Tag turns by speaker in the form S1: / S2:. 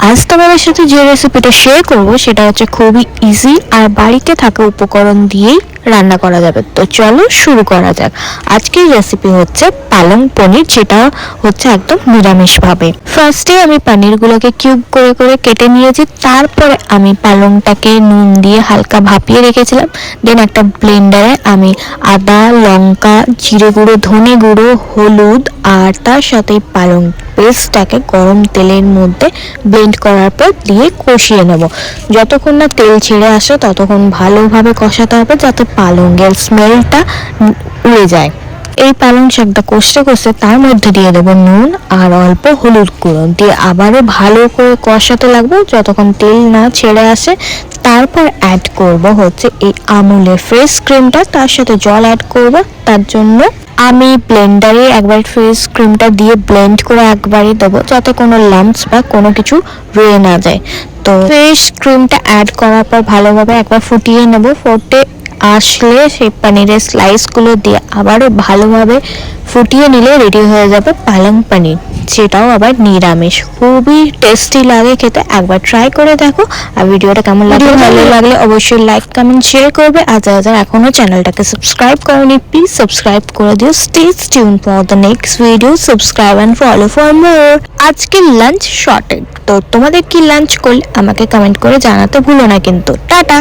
S1: আজ তোমাদের সাথে যে রেসিপিটা শেয়ার করব সেটা হচ্ছে খুবই ইজি আর বাড়িতে থাকা উপকরণ দিয়েই রান্না করা যাবে। তো চলো শুরু করা যাক। আজকের রেসিপি হচ্ছে পালং পনির, যেটা হচ্ছে একদম নিরামিষভাবে। ফার্স্টে আমি পনিরগুলোকে কিউব করে করে কেটে নিয়েছি, তারপরে আমি পালংটাকে নুন দিয়ে হালকা ভাপিয়ে রেখেছিলাম। দেন একটা ব্লেন্ডারে আমি আদা, লঙ্কা, জিরে গুঁড়ো, ধনে গুঁড়ো, হলুদ আর তার সাথে পালং পেস্টটাকে গরম তেলের মধ্যে ব্লেন্ড করার পর দিয়ে কষিয়ে নেব। যতক্ষণ না তেল ছেড়ে আসে ততক্ষণ ভালোভাবে কষাতে হবে, যাতে পালংয়ের স্মেলটা উড়ে যায়। এই পালং শাকটা কষতে কষতে তার মধ্যে দিয়ে দেবো নুন আর অল্প হলুদ গুঁড়ো, দিয়ে আবারও ভালো করে কষাতে লাগবে যতক্ষণ তেল না ছেড়ে আসে। তারপর অ্যাড করব হচ্ছে এই আমুলের ফ্রেশ ক্রিমটা, তার সাথে জল অ্যাড করব। তার জন্য আমি ব্লেন্ডারে একবার ফ্রেশ ক্রিমটা দিয়ে ব্লেন্ড করে একবারই দেবো, যাতে কোনো লাম্পস বা কোনো কিছু রয়ে না যায়। তো ফ্রেশ ক্রিমটা অ্যাড করার পর ভালোভাবে একবার ফুটিয়ে নেব। ফুটে আসলে সেই পনিরের স্লাইসগুলো দিয়ে আবারও ভালোভাবে ফুটিয়ে নিলে রেডি হয়ে যাবে পালং পনির, সেটাও আবার নিরামিষ। খুবই টেস্টি লাগে খেতে, একবার ট্রাই করে দেখো। আর ভিডিওটা কেমন লাগলো, ভালো লাগলে অবশ্যই লাইক, কমেন্ট, শেয়ার করবে। আর যারা যারা এখনো চ্যানেলটাকে সাবস্ক্রাইব করোনি প্লিজ সাবস্ক্রাইব করে দিও। Stay tune for the next video, subscribe and follow for more. আজকে লাঞ্চ শর্টেড, তো তোমাদের কি লাঞ্চ করলে আমাকে কমেন্ট করে জানাতে ভুলো না কিন্তু। টাটা।